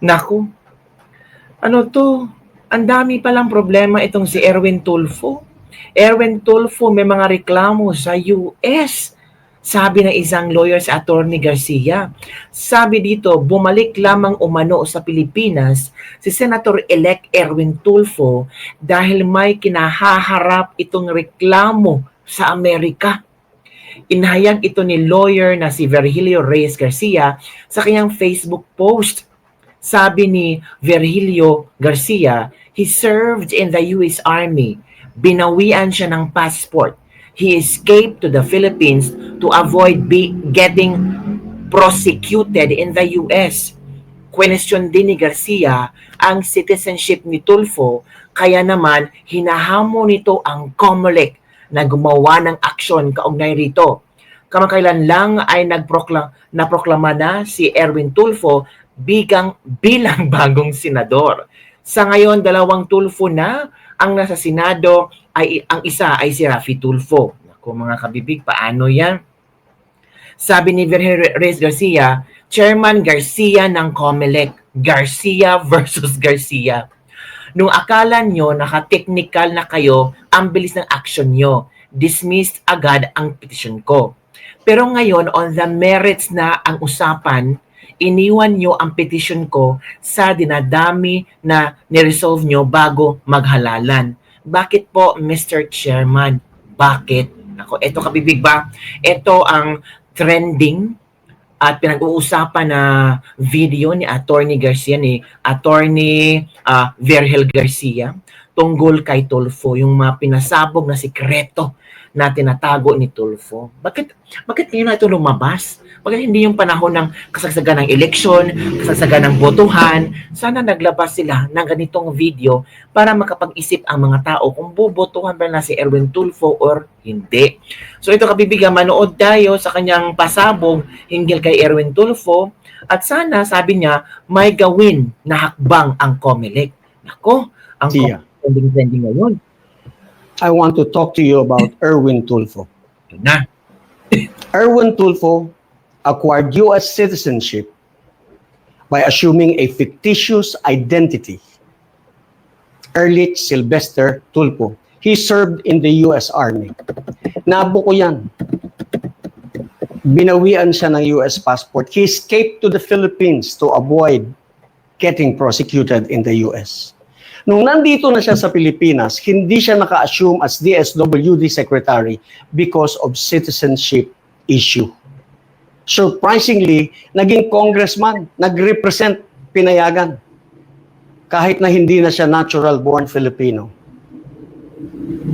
Naku, ano 'to, ang dami palang problema itong si Erwin Tulfo. Erwin Tulfo may mga reklamo sa US, sabi ng isang lawyer si Attorney Garcia. Sabi dito, bumalik lamang umano sa Pilipinas si Senator-elect Erwin Tulfo dahil may kinahaharap itong reklamo sa Amerika. Inahayag ito ni lawyer na si Virgilio Reyes Garcia sa kanyang Facebook post. Sabi ni Virgilio Garcia, he served in the US Army. Binawian siya ng passport. He escaped to the Philippines to avoid getting prosecuted in the US. Question din ni Garcia ang citizenship ni Tulfo, kaya naman hinahamon nito ang COMELEC na gumawa ng aksyon kaugnay rito. Kamakailan lang ay naproklama na si Erwin Tulfo bilang bagong senador. Sa ngayon, 2 Tulfo na ang nasa Senado, ay ang isa ay si Raffy Tulfo. Naku mga kabibig, paano yan? Sabi ni Virgilio Reyes Garcia, Chairman Garcia ng COMELEC, Garcia versus Garcia. Nung akala nyo naka-technical na kayo, ang bilis ng action nyo. Dismissed agad ang petition ko. Pero ngayon, on the merits na ang usapan, iniwan nyo ang petition ko sa dinadami na niresolve nyo bago maghalalan. Bakit po, Mr. Chairman? Bakit? Ako, eto kabibig ba? Ito ang trending at pinag-uusapan na video ni Attorney Garcia, ni Attorney Virgil Garcia, tungkol kay Tulfo, yung mga pinasabog na sikreto na tinatago ni Tulfo. Bakit ngayon na ito lumabas? Bakit hindi yung panahon ng kasagsagan ng eleksyon, kasagsagan ng botohan? Sana naglabas sila ng ganitong video para makapag-isip ang mga tao kung bobotohan ba na si Erwin Tulfo or hindi. So ito kabibigan, manood tayo sa kanyang pasabog hinggil kay Erwin Tulfo at sana, sabi niya, may gawin na hakbang ang COMELEC. Nako, ang trending ngayon. I want to talk to you about Erwin Tulfo. Ito na. Erwin Tulfo acquired U.S. citizenship by assuming a fictitious identity. Erlich Sylvester Tulfo. He served in the U.S. Army. Nabuko yan. Binawian siya ng U.S. passport. He escaped to the Philippines to avoid getting prosecuted in the U.S. Nung nandito na siya sa Pilipinas, hindi siya naka-assume as DSWD Secretary because of citizenship issue. Surprisingly, naging congressman, nag-represent, pinayagan. Kahit na hindi na siya natural-born Filipino.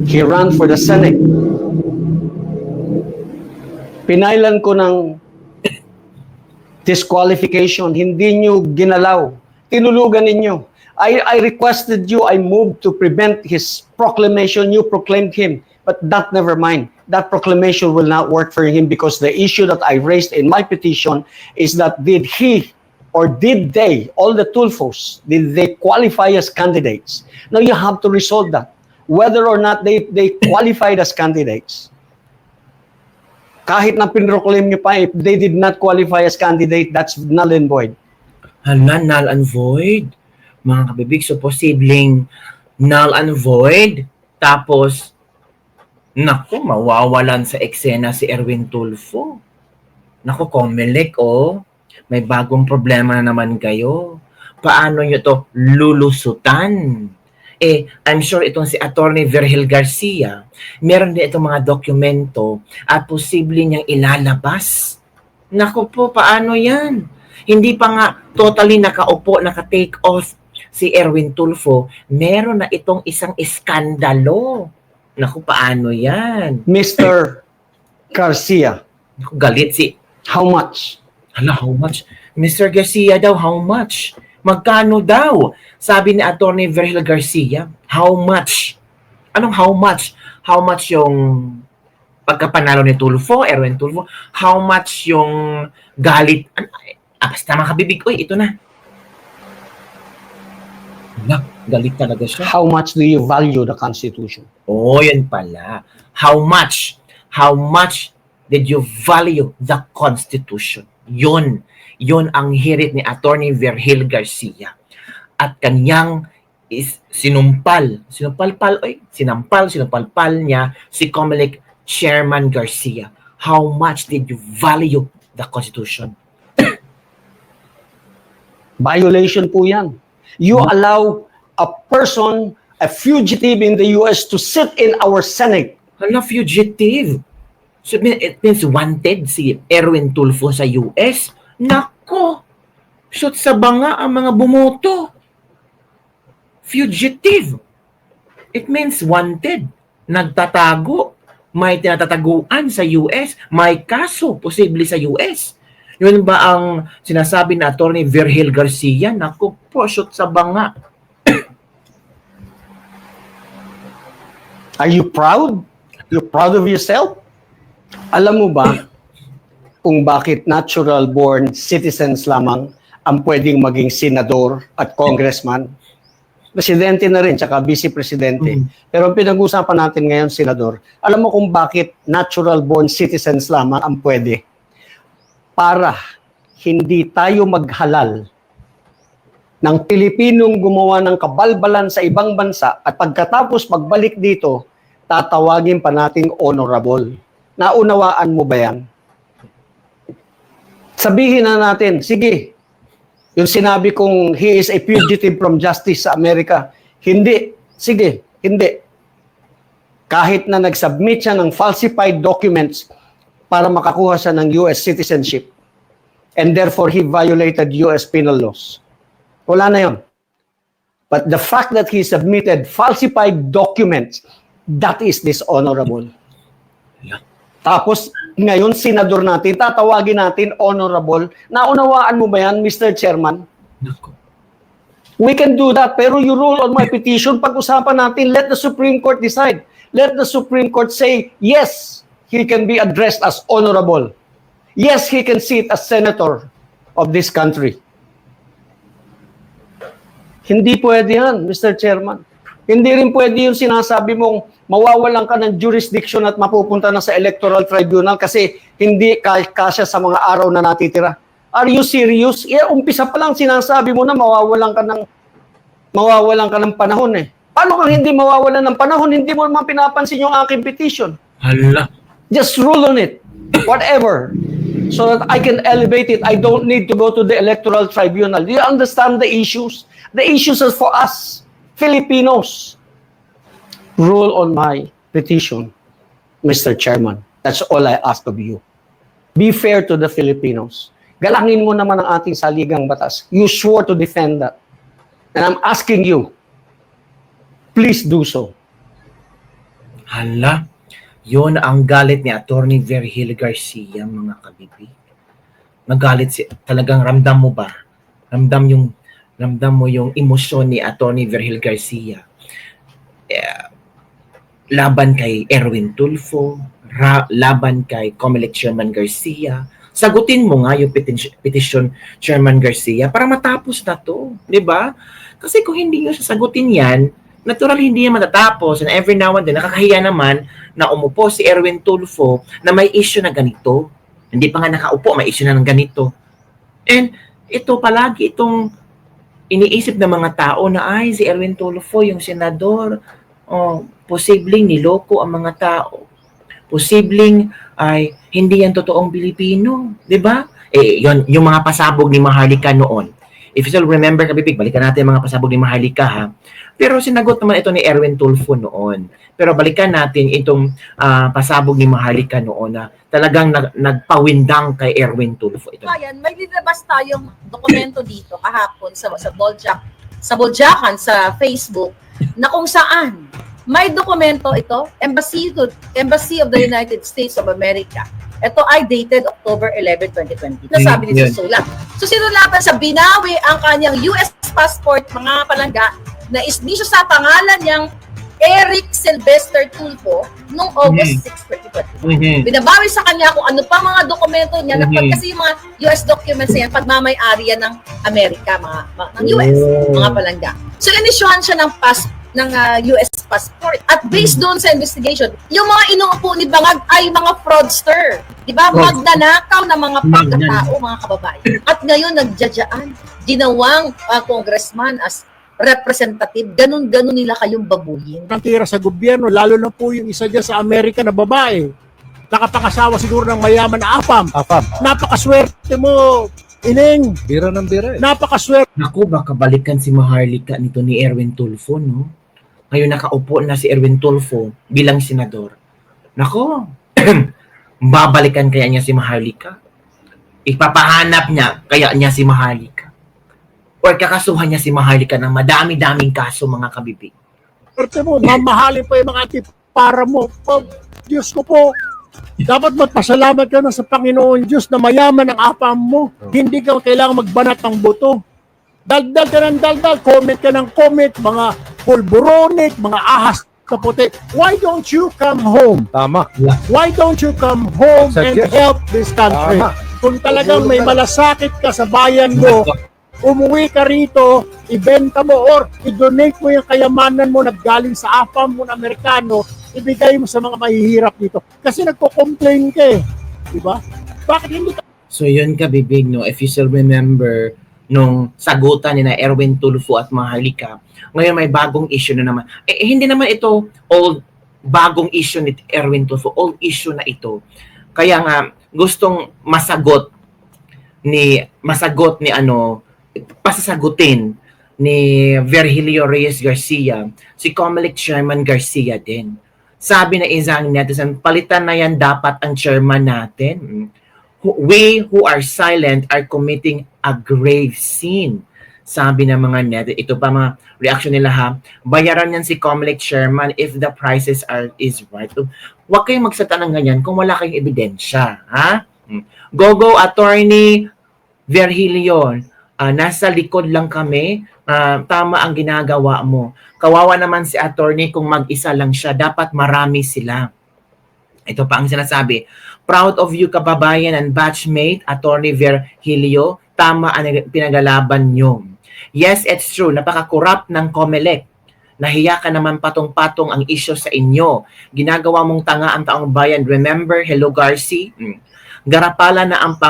He ran for the Senate. Pinailan ko ng disqualification, hindi nyo ginalaw. Tinulugan ninyo. I requested you, I moved to prevent his proclamation, you proclaimed him. But that never mind. That proclamation will not work for him because the issue that I raised in my petition is that did he or did they, all the Tulfos, did they qualify as candidates? Now you have to resolve that. Whether or not they qualified as candidates. Kahit na pinroclaim nyo pa, if they did not qualify as candidate, that's null and void. Null and void? Mga kabibig, so posibleng null and void, tapos naku, mawawalan sa eksena si Erwin Tulfo. Naku, COMELEC, may bagong problema na naman kayo. Paano nyo to lulusutan? I'm sure itong si Attorney Virgil Garcia, meron din itong mga dokumento at posible niyang ilalabas. Naku po, paano yan? Hindi pa nga totally nakaupo, naka-take off si Erwin Tulfo, meron na itong isang iskandalo. Naku, paano yan? Mr. Garcia. Naku, galit si... How much? Hala, how much? Mr. Garcia daw, how much? Magkano daw? Sabi ni Attorney Virgil Garcia, how much? Anong how much? How much yung pagkapanalo ni Tulfo, Erwin Tulfo? How much yung galit? Basta mga kabibig, ito na. Galit talaga siya. How much do you value the Constitution? Yan pala. How much did you value the Constitution? Yon ang hirit ni Attorney Virgil Garcia. At kanyang sinampal niya si COMELEC Chairman Garcia. How much did you value the Constitution? Violation po yan. You allow a person, a fugitive in the US to sit in our Senate. Hala, fugitive. So, it means wanted si Erwin Tulfo sa US. Nako! Shoot sa banga ang mga bumoto. Fugitive. It means wanted. Nagtatago. May tinatataguan sa US. May kaso posible sa US. Yun ba ang sinasabi na Attorney Virgil Garcia? Nako po, shoot sa banga. Are you proud? You're proud of yourself? Alam mo ba kung bakit natural-born citizens lamang ang pwedeng maging senador at congressman? Presidente na rin, tsaka vice-presidente. Pero ang pinag-usapan natin ngayon, senador, alam mo kung bakit natural-born citizens lamang ang pwede? Para hindi tayo maghalal ng Pilipinong gumawa ng kabalbalan sa ibang bansa at pagkatapos magbalik dito, tatawagin pa nating honorable. Naunawaan mo ba yan? Sabihin na natin, sige, yung sinabi kong he is a fugitive from justice sa Amerika, hindi, sige, hindi. Kahit na nag-submit siya ng falsified documents para makakuha siya ng US citizenship and therefore he violated US penal laws. Wala na yun. But the fact that he submitted falsified documents, that is dishonorable. Tapos, ngayon, senador natin, tatawagin natin honorable. Naunawaan mo ba yan, Mr. Chairman? Nako. We can do that, pero you rule on my petition. Pag-usapan natin, let the Supreme Court decide. Let the Supreme Court say, yes, he can be addressed as honorable. Yes, he can sit as senator of this country. Hindi pwede yan, Mr. Chairman. Hindi rin pwede yung sinasabi mong mawawalan ka ng jurisdiction at mapupunta na sa electoral tribunal kasi hindi kasya sa mga araw na natitira. Are you serious? Umpisa pa lang sinasabi mo na mawawalan ka ng panahon eh. Paano kang hindi mawawalan ng panahon? Hindi mo naman pinapansin yung aking petition. Hala. Just rule on it. Whatever. So that I can elevate it. I don't need to go to the electoral tribunal. Do you understand the issues? The issues are for us, Filipinos. Rule on my petition, Mr. Chairman. That's all I ask of you. Be fair to the Filipinos. Galangin mo naman ang ating saligang batas. You swore to defend that. And I'm asking you, please do so. Hala. Yun ang galit ni Attorney Virgil Garcia, mga kabibig. Nagalit talagang ramdam mo ba? Ramdam mo yung emosyon ni Attorney Virgil Garcia. Laban kay Erwin Tulfo, laban kay COMELEC Chairman Garcia. Sagutin mo nga yung petition Chairman Garcia para matapos na to, di ba? Kasi kung hindi nyo sasagutin yan, natural hindi yan matatapos, and every now and then, nakakahiya naman na umupo si Erwin Tulfo na may issue na ganito. Hindi pa nga nakaupo, may issue na ng ganito. And ito palagi itong iniisip ng mga tao na ay si Erwin Tulfo, yung senador, posibleng niloko ang mga tao. Posibleng ay hindi yan totoong Pilipino, 'di ba? Yon yung mga pasabog ni Maharlika noon. If you still remember, kabibig, balikan natin yung mga pasabog ni Maharlika, ha. Pero sinagot naman ito ni Erwin Tulfo noon. Pero balikan natin itong pasabog ni Maharlika noon na talagang nagpawindang kay Erwin Tulfo. Ito. Ayan, may linabas tayong dokumento dito kahapon sa Boljakan sa Facebook na kung saan may dokumento ito, Embassy of the United States of America. Ito ay dated October 11, 2020. Nasabi ni Susulat. So sinulatan sa binawi ang kanyang US passport, mga palangga, na isnisyo sa pangalan niyang Eric Sylvester Tulfo noong August 6, 2020. Binabawi sa kanya kung ano pa mga dokumento niya kasi yung mga US documents niya, pagmamay-ari yan ng Amerika, ng US, mga palangga. So inisyuhan siya US passport. At based doon sa investigation, yung mga inuupo ni Bangag ay mga fraudster. Di ba? Magnanakaw ng mga pagkatao, mga kababayan. At ngayon, nagjadyaan, ginawang congressman as representative. Ganun-ganun nila kayong babuyin. Ang tira sa gobyerno, lalo na po yung isa dyan sa Amerika na babae. Nakapakasawa siguro ng mayaman na apam. Napakaswerte mo, Ining. Bira ng bira eh. Napakaswerte. Naku, baka balikan si Maharlika nito ni Erwin Tulfo, no? Ngayon nakaupo na si Erwin Tulfo bilang senador. Naku, babalikan kaya niya si Maharlika? Ipapahanap niya kaya niya si Maharlika? Or kakasuhan niya si Maharlika ng madami-daming kaso, mga kabibig? Swerte mo, mamahalin pa yung mga para mo. Diyos ko po, dapat magpasalamat ka na sa Panginoon Diyos na mayaman ang apam mo. Hindi ka kailangan magbanat ng buto. Daldal ka ng daldal, comment ka ng comment, mga pulburonik, mga ahas na puti. Why don't you come home? Tama. Why don't you come home and Suggest. help this country? Tama. Kung talagang may malasakit ka sa bayan mo, umuwi ka rito, ibenta mo or i-donate mo yung kayamanan mo naggaling sa apam mo na Amerikano, ibigay mo sa mga mahihirap dito. Kasi nagko-complain ka eh. Diba? Bakit hindi ka? So yun ka, bibig, no? If you still remember nung sagutan ni na Erwin Tulfo at Maharlika, ngayon may bagong issue na naman. Hindi naman ito bagong issue ni Erwin Tulfo, old issue na ito. Kaya nga, gustong masagot ni pasasagutin ni Virgilio Reyes Garcia, si Comelec Chairman Garcia din. Sabi na isang netizen, palitan na yan dapat ang chairman natin. We who are silent are committing a grave sin. Sabi ng mga net, ito pa mga reaction nila ha, bayaran yan si Comelec Chairman if the prices is right. Huwag kayong magsata ng ganyan kung wala kayong ebidensya. Ha? Go, Attorney Virgilio, nasa likod lang kami, tama ang ginagawa mo. Kawawa naman si attorney kung mag-isa lang siya, dapat marami sila. Ito pa ang sinasabi, proud of you kababayan and batchmate, Attorney Virgilio, tama ang pinagalaban nyo. Yes, it's true, napaka-corrupt ng Comelec. Nahiya ka naman patong-patong ang issue sa inyo. Ginagawa mong tanga ang taong bayan. Remember, Hello Garci? Garapala na ang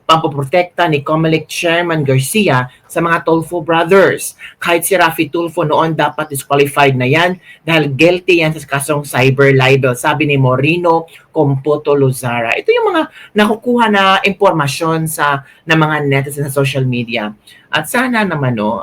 pampoprotekta ni Comelec Chairman Garcia sa mga Tulfo brothers. Kahit si Raffy Tulfo noon dapat disqualified na yan dahil guilty yan sa kasong cyber libel. Sabi ni Morino Computo Luzara. Ito yung mga nakukuha na impormasyon ng mga netizen sa social media. At sana naman, no,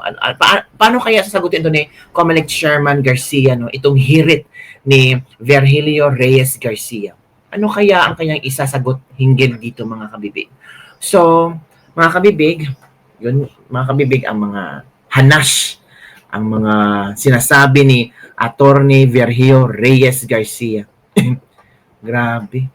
paano kaya sasagutin ito ni Comelec Chairman Garcia, no, itong hirit ni Virgilio Reyes Garcia? Ano kaya ang kanyang isasagot hinggil dito, mga kabibig? So, mga kabibig, yun, mga kabibig, ang mga hanas, ang mga sinasabi ni Attorney Virgilio Reyes Garcia. Grabe.